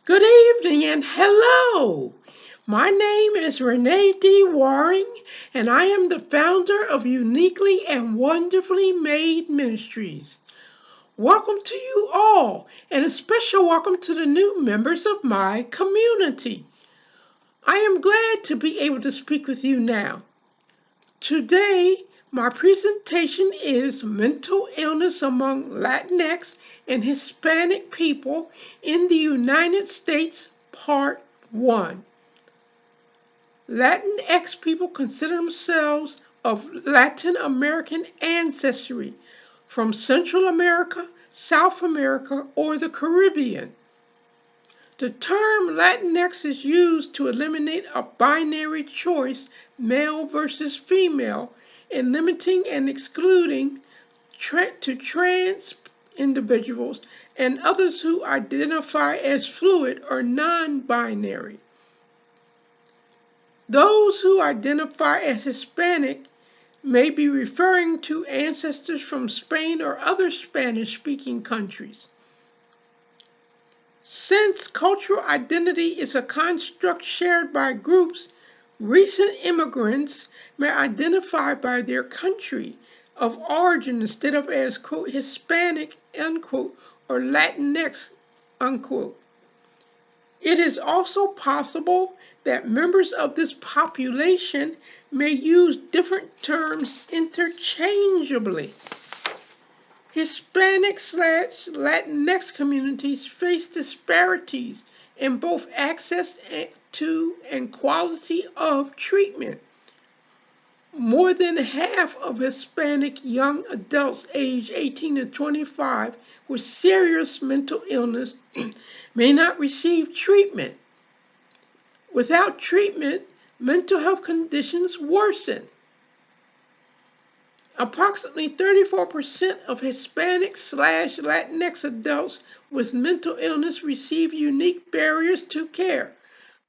Good evening and hello. My name is Renee D. Waring, and I am the founder of Uniquely and Wonderfully Made Ministries. Welcome to you all, and a special welcome to the new members of my community. I am glad to be able to speak with you now. Today, my presentation is Mental Illness Among Latinx and Hispanic People in the United States, Part 1. Latinx people consider themselves of Latin American ancestry from Central America, South America, or the Caribbean. The term Latinx is used to eliminate a binary choice, male versus female, in limiting and excluding to trans individuals and others who identify as fluid or non-binary. Those who identify as Hispanic may be referring to ancestors from Spain or other Spanish-speaking countries. Since cultural identity is a construct shared by groups, recent immigrants may identify by their country of origin instead of as, quote, Hispanic, unquote, or Latinx, unquote. It is also possible that members of this population may use different terms interchangeably. Hispanic/Latinx communities face disparities in both access to and quality of treatment. More than half of Hispanic young adults aged 18 to 25 with serious mental illness may not receive treatment. Without treatment, mental health conditions worsen. Approximately 34% of Hispanic/Latinx adults with mental illness receive unique barriers to care.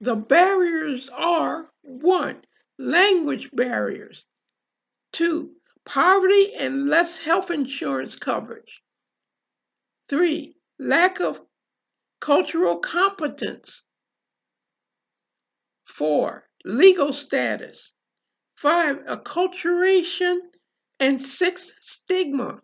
The barriers are 1. Language barriers, 2. Poverty and less health insurance coverage, 3. Lack of cultural competence, 4. Legal status, 5. Acculturation, and 6. Stigma.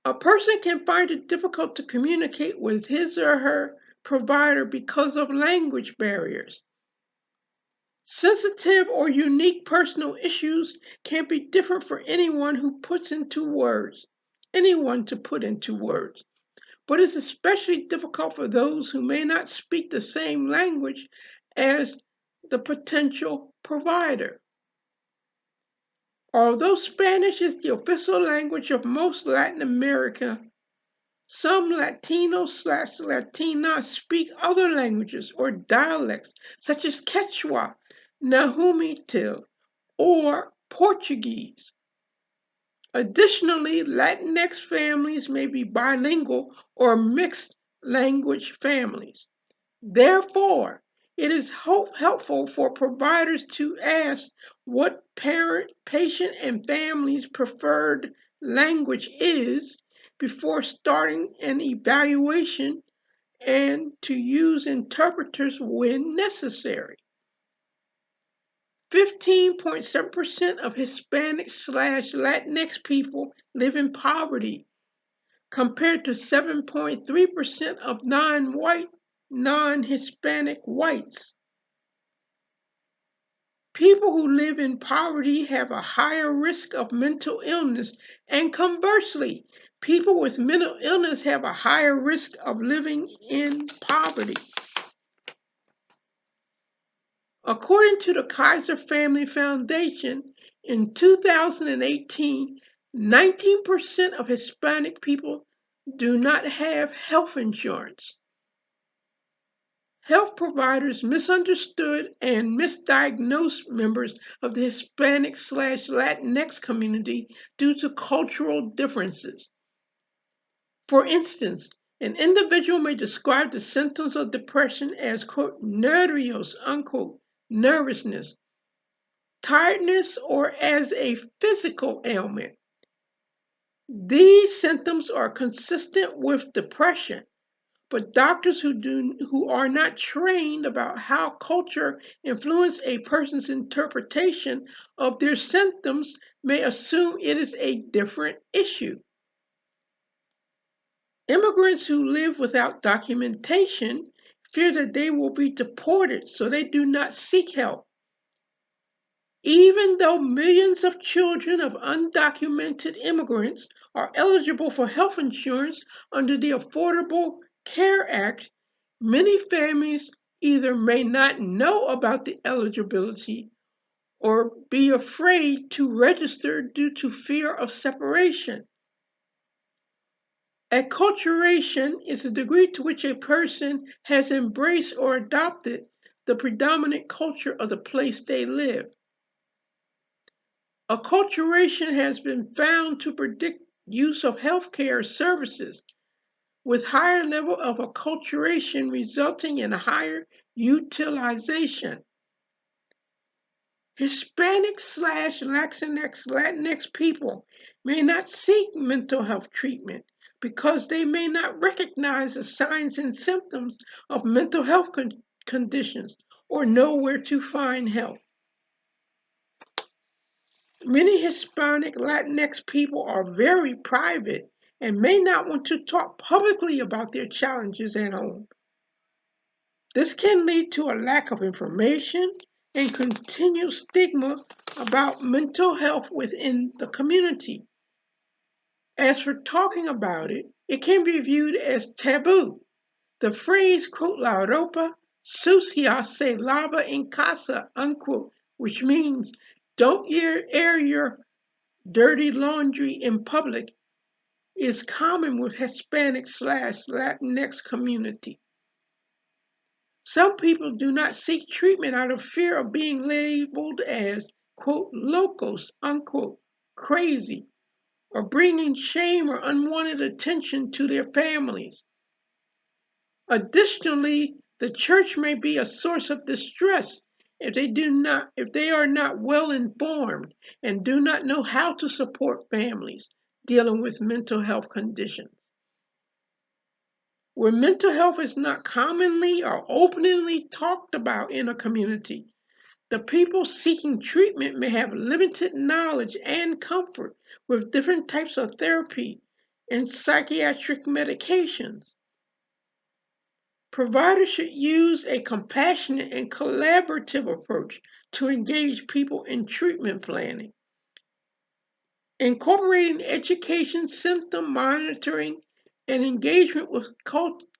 A person can find it difficult to communicate with his or her provider because of language barriers. Sensitive or unique personal issues can be different for anyone to put into words, but it's especially difficult for those who may not speak the same language as the potential provider. Although Spanish is the official language of most Latin America, some Latinos/Latinas speak other languages or dialects such as Quechua, Nahuatl, or Portuguese. Additionally, Latinx families may be bilingual or mixed language families. Therefore, it is helpful for providers to ask what parent, patient, and family's preferred language is before starting an evaluation and to use interpreters when necessary. 15.7% of Hispanic/Latinx people live in poverty, compared to 7.3% of non-white, non-Hispanic whites. People who live in poverty have a higher risk of mental illness, and conversely, people with mental illness have a higher risk of living in poverty. According to the Kaiser Family Foundation, in 2018, 19% of Hispanic people do not have health insurance. Health providers misunderstood and misdiagnosed members of the Hispanic/Latinx community due to cultural differences. For instance, an individual may describe the symptoms of depression as, quote, nervios, unquote, nervousness, tiredness, or as a physical ailment. These symptoms are consistent with depression, But doctors who are not trained about how culture influences a person's interpretation of their symptoms may assume it is a different issue. Immigrants who live without documentation fear that they will be deported, so they do not seek help. Even though millions of children of undocumented immigrants are eligible for health insurance under the Affordable Care Act, many families either may not know about the eligibility or be afraid to register due to fear of separation. Acculturation is the degree to which a person has embraced or adopted the predominant culture of the place they live. Acculturation has been found to predict use of healthcare services, with higher level of acculturation resulting in higher utilization. Hispanic/Latinx people may not seek mental health treatment because they may not recognize the signs and symptoms of mental health conditions or know where to find help. Many Hispanic Latinx people are very private and may not want to talk publicly about their challenges at home. This can lead to a lack of information and continued stigma about mental health within the community. As for talking about it, it can be viewed as taboo. The phrase, quote, la ropa sucia se lava en casa, unquote, which means don't air your dirty laundry in public, is common with Hispanic/Latinx community. Some people do not seek treatment out of fear of being labeled as, quote, locos, unquote, crazy, or bringing shame or unwanted attention to their families. Additionally, the church may be a source of distress if they are not well informed and do not know how to support families dealing with mental health conditions. Where mental health is not commonly or openly talked about in a community, the people seeking treatment may have limited knowledge and comfort with different types of therapy and psychiatric medications. Providers should use a compassionate and collaborative approach to engage people in treatment planning. Incorporating education, symptom monitoring, and engagement with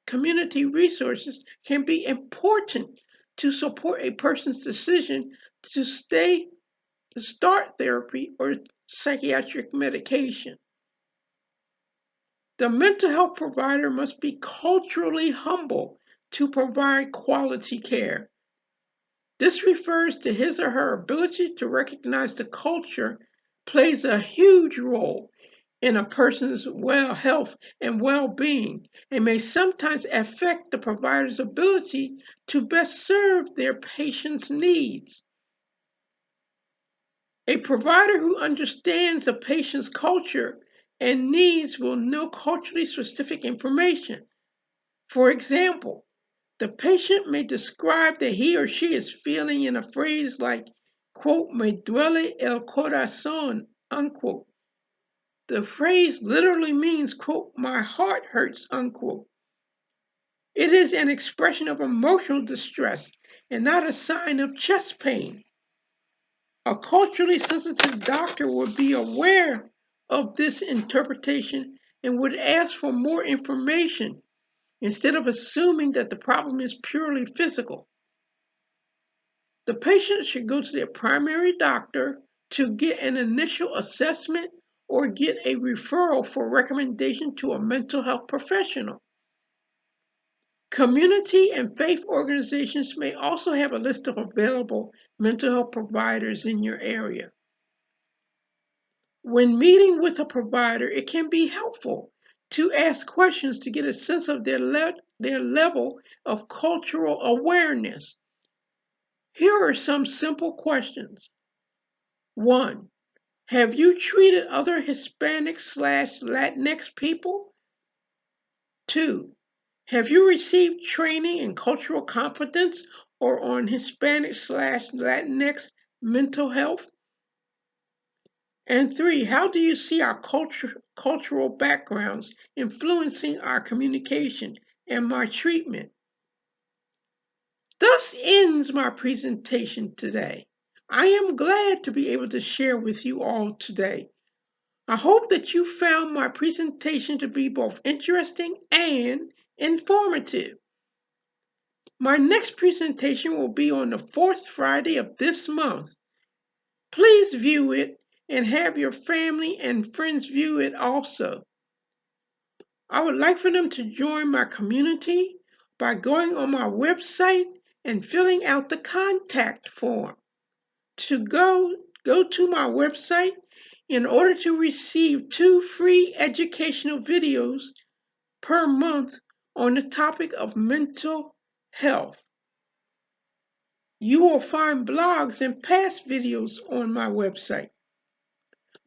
community resources can be important to support a person's decision to start therapy or psychiatric medication. The mental health provider must be culturally humble to provide quality care. This refers to his or her ability to recognize the culture plays a huge role in a person's health and well-being and may sometimes affect the provider's ability to best serve their patient's needs. A provider who understands a patient's culture and needs will know culturally specific information. For example, the patient may describe that he or she is feeling in a phrase like, quote, me duele el corazón, unquote. The phrase literally means, quote, my heart hurts, unquote. It is an expression of emotional distress and not a sign of chest pain. A culturally sensitive doctor would be aware of this interpretation and would ask for more information instead of assuming that the problem is purely physical. The patient should go to their primary doctor to get an initial assessment or get a referral for recommendation to a mental health professional. Community and faith organizations may also have a list of available mental health providers in your area. When meeting with a provider, it can be helpful to ask questions to get a sense of their level of cultural awareness. Here are some simple questions. 1. Have you treated other Hispanic/Latinx people? 2. Have you received training in cultural competence or on Hispanic/Latinx mental health? And three, how do you see our cultural backgrounds influencing our communication and my treatment? Thus ends my presentation today. I am glad to be able to share with you all today. I hope that you found my presentation to be both interesting and informative. My next presentation will be on the fourth Friday of this month. Please view it and have your family and friends view it also. I would like for them to join my community by going on my website and filling out the contact form. To go to my website in order to receive 2 free educational videos per month on the topic of mental health. You will find blogs and past videos on my website.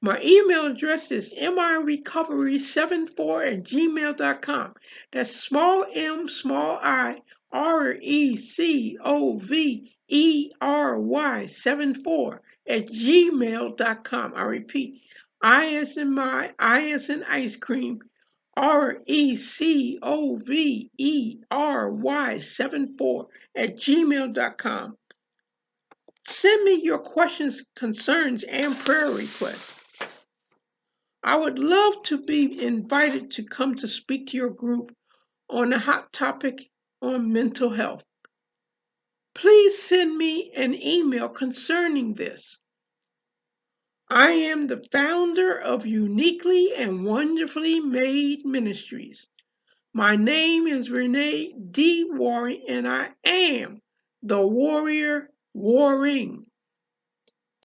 My email address is mirecovery74@gmail.com. That's small m, small I, RECOVERY74@gmail.com. I repeat, I as in my, I as in ice cream, RECOVERY74@gmail.com. Send me your questions, concerns, and prayer requests. I would love to be invited to come to speak to your group on a hot topic on mental health. Please send me an email concerning this. I am the founder of Uniquely and Wonderfully Made Ministries. My name is Renee D. Waring, and I am the warrior warring.